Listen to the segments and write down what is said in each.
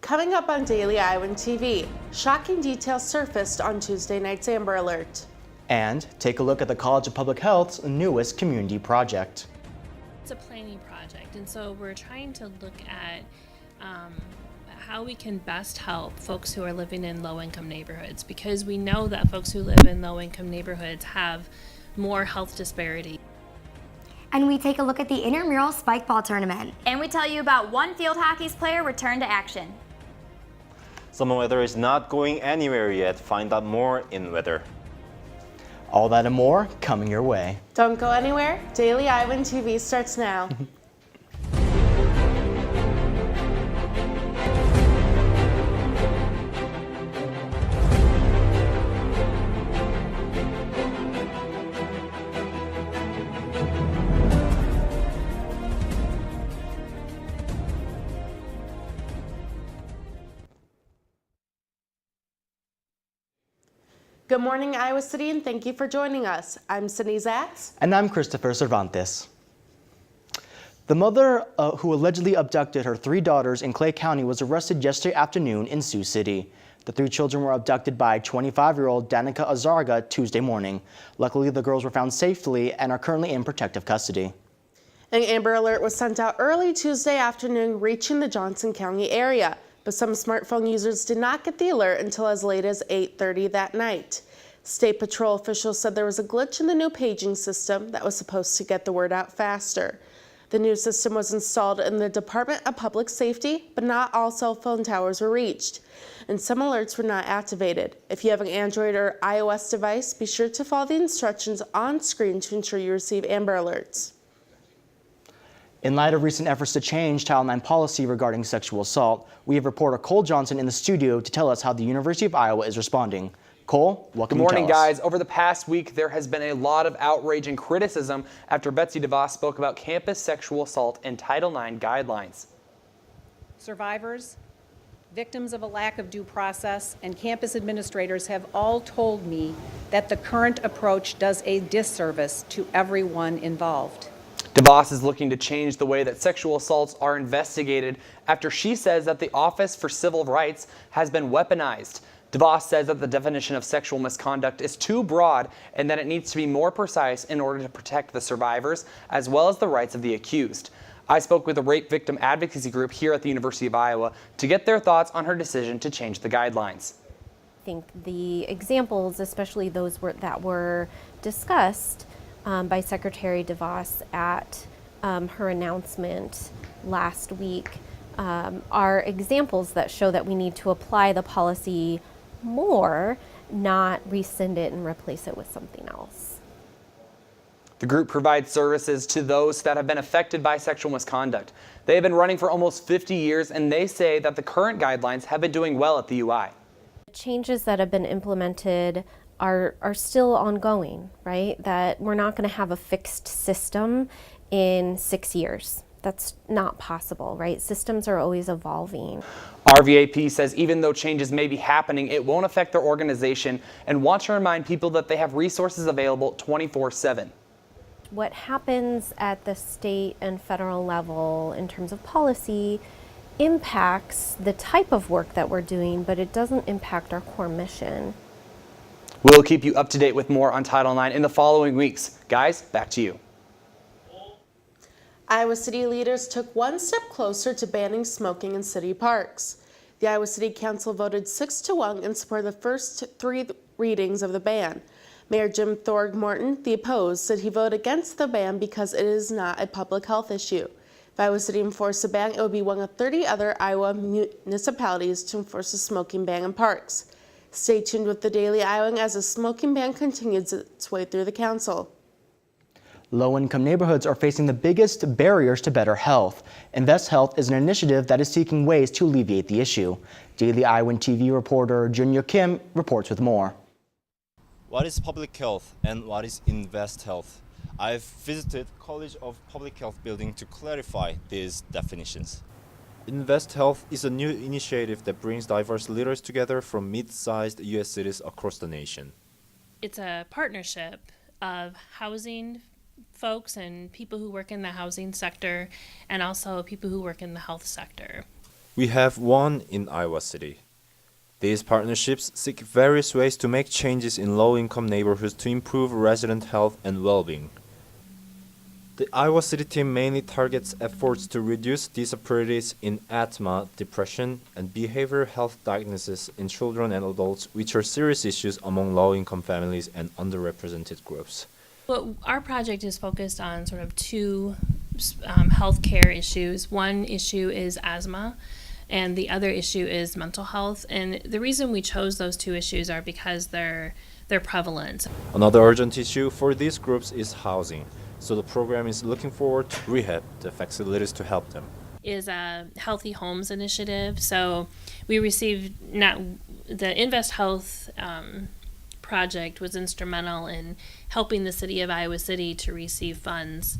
Coming up on Daily Iowan TV, shocking details surfaced on Tuesday night's Amber Alert. And take a look at the College of Public Health's newest community project. It's a planning project, and so we're trying to look at how we can best help folks who are living in low-income neighborhoods, because we know that folks who live in low-income neighborhoods have more health disparity. And we take a look at the intramural spike ball tournament. And we tell you about one field hockey's player returned to action. Summer weather is not going anywhere yet. Find out more in weather. All that and more coming your way. Don't go anywhere. Daily Iowan TV starts now. Good morning, Iowa City, and thank you for joining us. I'm Sydney Zatz. And I'm Christopher Cervantes. The mother who allegedly abducted her 3 daughters in Clay County was arrested yesterday afternoon in Sioux City. The 3 children were abducted by 25-year-old Danica Azarga Tuesday morning. Luckily, the girls were found safely and are currently in protective custody. An Amber Alert was sent out early Tuesday afternoon, reaching the Johnson County area. But some smartphone users did not get the alert until as late as 8:30 that night. State Patrol officials said there was a glitch in the new paging system that was supposed to get the word out faster. The new system was installed in the Department of Public Safety, but not all cell phone towers were reached, and some alerts were not activated. If you have an Android or iOS device, be sure to follow the instructions on screen to ensure you receive Amber Alerts. In light of recent efforts to change Title IX policy regarding sexual assault, we have reporter Cole Johnson in the studio to tell us how the University of Iowa is responding. Cole, what can you tell us? Good morning, guys. Over the past week, there has been a lot of outrage and criticism after Betsy DeVos spoke about campus sexual assault and Title IX guidelines. Survivors, victims of a lack of due process, and campus administrators have all told me that the current approach does a disservice to everyone involved. DeVos is looking to change the way that sexual assaults are investigated after she says that the Office for Civil Rights has been weaponized. DeVos says that the definition of sexual misconduct is too broad and that it needs to be more precise in order to protect the survivors as well as the rights of the accused. I spoke with a rape victim advocacy group here at the University of Iowa to get their thoughts on her decision to change the guidelines. I think the examples, especially those that were discussed by Secretary DeVos at her announcement last week, are examples that show that we need to apply the policy more, not rescind it and replace it with something else. The group provides services to those that have been affected by sexual misconduct. They have been running for almost 50 years, and they say that the current guidelines have been doing well at the UI. The changes that have been implemented are still ongoing, right? That we're not going to have a fixed system in 6 years. That's not possible, right? Systems are always evolving. RVAP says even though changes may be happening, it won't affect their organization and wants to remind people that they have resources available 24/7. What happens at the state and federal level in terms of policy impacts the type of work that we're doing, but it doesn't impact our core mission. We'll keep you up to date with more on Title IX in the following weeks. Guys, back to you. Iowa City leaders took one step closer to banning smoking in city parks. The Iowa City Council voted 6-1 in support of the first 3 readings of the ban. Mayor Jim Thorg-Morton, the opposed, said he voted against the ban because it is not a public health issue. If Iowa City enforced the ban, it would be one of 30 other Iowa municipalities to enforce a smoking ban in parks. Stay tuned with the Daily Iowan as the smoking ban continues its way through the council. Low-income neighborhoods are facing the biggest barriers to better health. Invest Health is an initiative that is seeking ways to alleviate the issue. Daily Iowan TV reporter Junyo Kim reports with more. What is public health and what is Invest Health? I've visited College of Public Health building to clarify these definitions. Invest Health is a new initiative that brings diverse leaders together from mid-sized U.S. cities across the nation. It's a partnership of housing folks and people who work in the housing sector and also people who work in the health sector. We have one in Iowa City. These partnerships seek various ways to make changes in low-income neighborhoods to improve resident health and well-being. The Iowa City team mainly targets efforts to reduce disparities in asthma, depression, and behavioral health diagnoses in children and adults, which are serious issues among low-income families and underrepresented groups. Well, our project is focused on sort of two healthcare issues. One issue is asthma, and the other issue is mental health. And the reason we chose those two issues are because they're prevalent. Another urgent issue for these groups is housing. So the program is looking forward to rehab the facilities to help them. Is a Healthy Homes initiative. So we received the Invest Health project was instrumental in helping the city of Iowa City to receive funds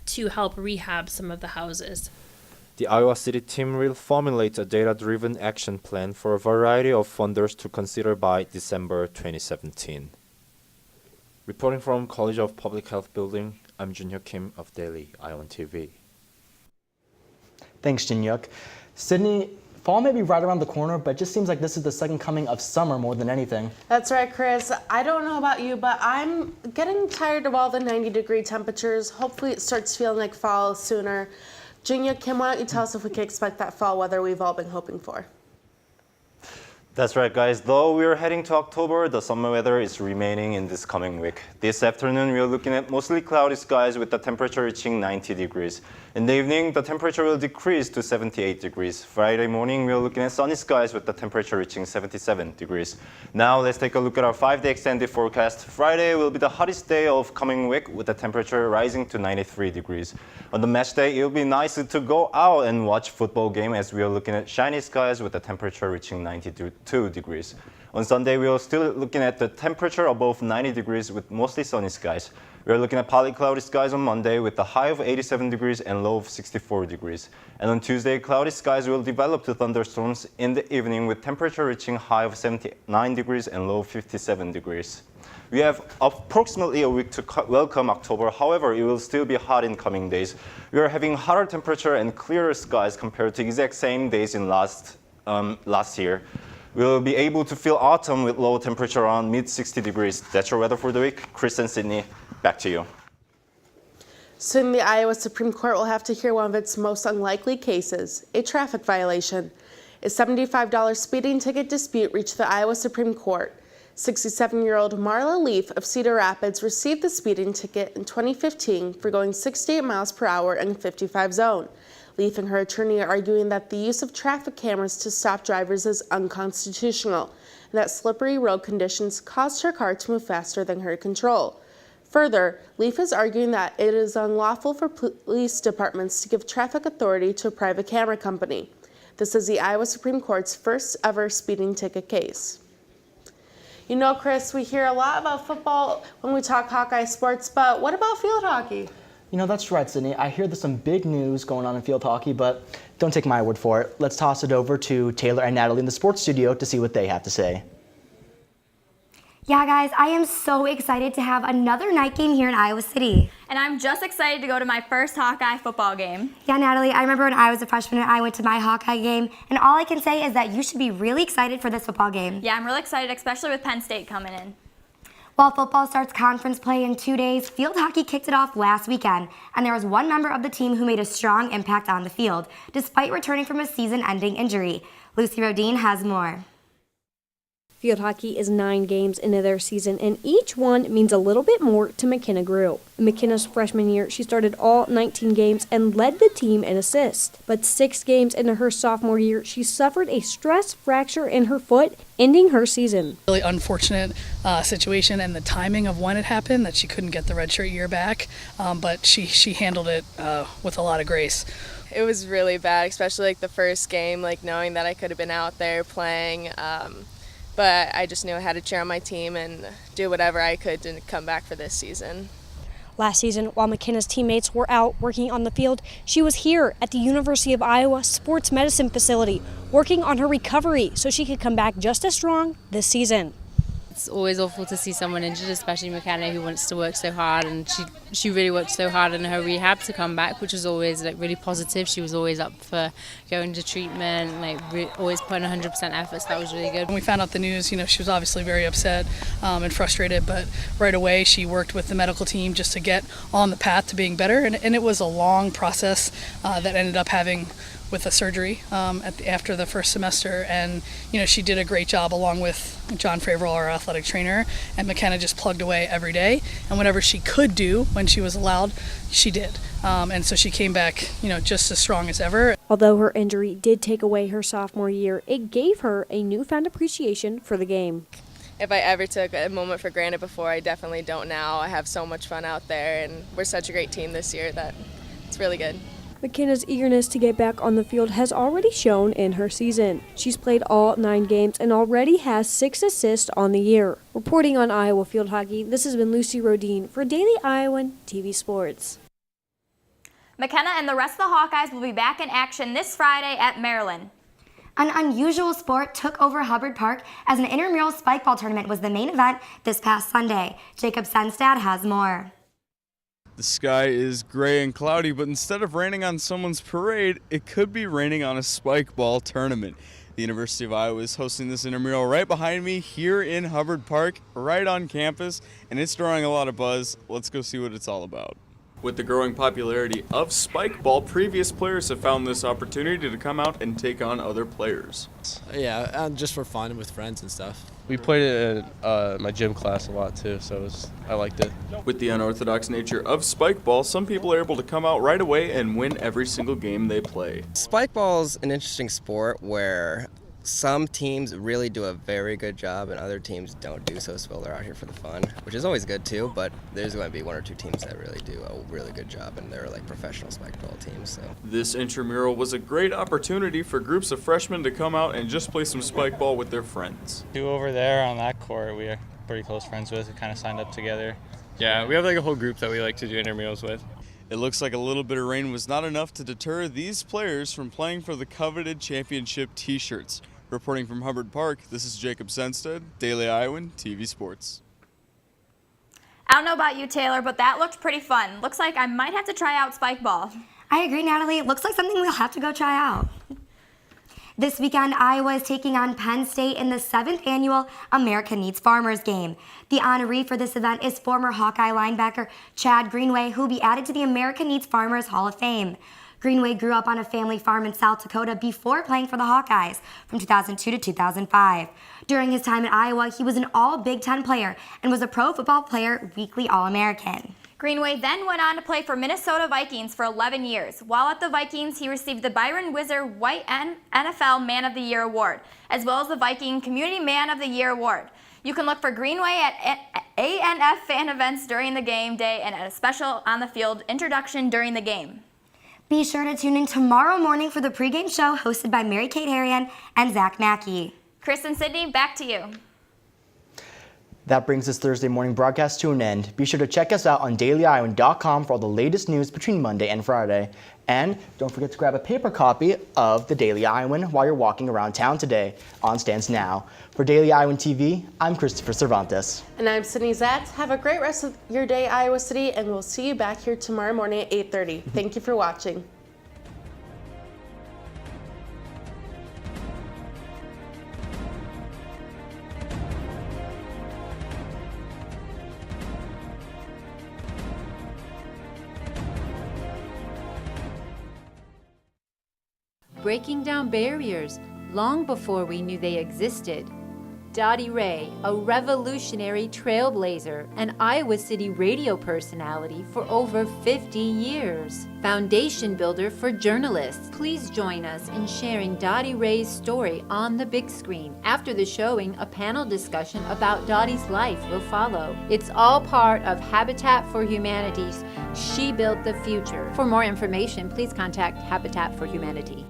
to help rehab some of the houses. The Iowa City team will formulate a data-driven action plan for a variety of funders to consider by December 2017. Reporting from College of Public Health Building, I'm Junhyuk Kim of Daily Iowan TV. Thanks, Jinhyuk. Sydney, fall may be right around the corner, but it just seems like this is the second coming of summer more than anything. That's right, Chris. I don't know about you, but I'm getting tired of all the 90-degree temperatures. Hopefully it starts feeling like fall sooner. Jinhyuk Kim, why don't you tell us if we can expect that fall weather we've all been hoping for? That's right, guys. Though we are heading to October, the summer weather is remaining in this coming week. This afternoon, we are looking at mostly cloudy skies with the temperature reaching 90 degrees. In the evening, the temperature will decrease to 78 degrees. Friday morning, we are looking at sunny skies with the temperature reaching 77 degrees. Now, let's take a look at our 5-day extended forecast. Friday will be the hottest day of coming week with the temperature rising to 93 degrees. On the match day, it will be nice to go out and watch football game as we are looking at shiny skies with the temperature reaching 92 degrees. On Sunday, we are still looking at the temperature above 90 degrees with mostly sunny skies. We are looking at partly cloudy skies on Monday with a high of 87 degrees and low of 64 degrees. And on Tuesday, cloudy skies will develop to thunderstorms in the evening with temperature reaching high of 79 degrees and low of 57 degrees. We have approximately a week to welcome October. However, it will still be hot in coming days. We are having hotter temperature and clearer skies compared to exact same days in last year. We'll be able to feel autumn with low temperature around mid-60 degrees. That's your weather for the week. Chris and Sydney, back to you. Soon the Iowa Supreme Court will have to hear one of its most unlikely cases, a traffic violation. A $75 speeding ticket dispute reached the Iowa Supreme Court. 67-year-old Marla Leaf of Cedar Rapids received the speeding ticket in 2015 for going 68 miles per hour in the 55 zone. Leaf and her attorney are arguing that the use of traffic cameras to stop drivers is unconstitutional, and that slippery road conditions caused her car to move faster than her control. Further, Leaf is arguing that it is unlawful for police departments to give traffic authority to a private camera company. This is the Iowa Supreme Court's first ever speeding ticket case. You know, Chris, we hear a lot about football when we talk Hawkeye sports, but what about field hockey? You know, that's right, Sydney. I hear there's some big news going on in field hockey, but don't take my word for it. Let's toss it over to Taylor and Natalie in the sports studio to see what they have to say. Yeah, guys, I am so excited to have another night game here in Iowa City. And I'm just excited to go to my first Hawkeye football game. Yeah, Natalie, I remember when I was a freshman and I went to my Hawkeye game, and all I can say is that you should be really excited for this football game. Yeah, I'm really excited, especially with Penn State coming in. While football starts conference play in 2 days, field hockey kicked it off last weekend, and there was one member of the team who made a strong impact on the field, despite returning from a season-ending injury. Lucy Rodine has more. Field hockey is 9 games into their season, and each one means a little bit more to McKenna Grew. In McKenna's freshman year, she started all 19 games and led the team in assists. But 6 games into her sophomore year, she suffered a stress fracture in her foot, ending her season. Really unfortunate situation, and the timing of when it happened, that she couldn't get the redshirt year back, but she handled it with a lot of grace. It was really bad, especially like the first game, like knowing that I could have been out there playing. But I just knew I had to cheer on my team and do whatever I could to come back for this season. Last season, while McKenna's teammates were out working on the field, she was here at the University of Iowa Sports Medicine Facility, working on her recovery so she could come back just as strong this season. It's always awful to see someone injured, especially McKenna, who wants to work so hard, and she really worked so hard in her rehab to come back, which was always like really positive. She was always up for going to treatment, like always putting 100% effort. So that was really good. When we found out the news, she was obviously very upset and frustrated, but right away she worked with the medical team just to get on the path to being better, and it was a long process that ended up having with a surgery after the first semester, and she did a great job along with John Fraverall, our athletic trainer, and McKenna just plugged away every day, and whatever she could do when she was allowed, she did, and so she came back just as strong as ever. Although her injury did take away her sophomore year, it gave her a newfound appreciation for the game. If I ever took a moment for granted before, I definitely don't now. I have so much fun out there, and we're such a great team this year that it's really good. McKenna's eagerness to get back on the field has already shown in her season. She's played all 9 games and already has 6 assists on the year. Reporting on Iowa Field Hockey, this has been Lucy Rodine for Daily Iowan TV Sports. McKenna and the rest of the Hawkeyes will be back in action this Friday at Maryland. An unusual sport took over Hubbard Park as an intramural spikeball tournament was the main event this past Sunday. Jacob Senstad has more. The sky is gray and cloudy, but instead of raining on someone's parade, it could be raining on a spike ball tournament. The University of Iowa is hosting this intramural right behind me here in Hubbard Park, right on campus, and it's drawing a lot of buzz. Let's go see what it's all about. With the growing popularity of spike ball, previous players have found this opportunity to come out and take on other players. Yeah, just for fun with friends and stuff. We played it in my gym class a lot too, so I liked it. With the unorthodox nature of spike ball, some people are able to come out right away and win every single game they play. Spike ball is an interesting sport where some teams really do a very good job and other teams don't do so well. They're out here for the fun, which is always good too, but there's going to be 1 or 2 teams that really do a really good job, and they're like professional spike ball teams. So this intramural was a great opportunity for groups of freshmen to come out and just play some spike ball with their friends. Two over there on that court we are pretty close friends with. We kind of signed up together. Yeah, we have like a whole group that we like to do intramurals with. It looks like a little bit of rain was not enough to deter these players from playing for the coveted championship t-shirts. Reporting from Hubbard Park, this is Jacob Senstead, Daily Iowan TV Sports. I don't know about you, Taylor, but that looked pretty fun. Looks like I might have to try out spike ball. I agree, Natalie. It looks like something we'll have to go try out. This weekend, Iowa is taking on Penn State in the 7th annual America Needs Farmers game. The honoree for this event is former Hawkeye linebacker Chad Greenway, who will be added to the America Needs Farmers Hall of Fame. Greenway grew up on a family farm in South Dakota before playing for the Hawkeyes from 2002 to 2005. During his time at Iowa, he was an all-Big Ten player and was a Pro Football Player Weekly All-American. Greenway then went on to play for Minnesota Vikings for 11 years. While at the Vikings, he received the Byron Whizzer White NFL Man of the Year Award, as well as the Viking Community Man of the Year Award. You can look for Greenway at ANF fan events during the game day and at a special on-the-field introduction during the game. Be sure to tune in tomorrow morning for the pregame show hosted by Mary-Kate Harrian and Zach Mackey. Chris and Sydney, back to you. That brings this Thursday morning broadcast to an end. Be sure to check us out on dailyiowan.com for all the latest news between Monday and Friday. And don't forget to grab a paper copy of the Daily Iowan while you're walking around town today. On stands now. For Daily Iowan TV, I'm Christopher Cervantes. And I'm Sydney Zatz. Have a great rest of your day, Iowa City, and we'll see you back here tomorrow morning at 8:30. Thank you for watching. Breaking down barriers long before we knew they existed. Dottie Ray, a revolutionary trailblazer and Iowa City radio personality for over 50 years. Foundation builder for journalists. Please join us in sharing Dottie Ray's story on the big screen. After the showing, a panel discussion about Dottie's life will follow. It's all part of Habitat for Humanity's She Built the Future. For more information, please contact Habitat for Humanity.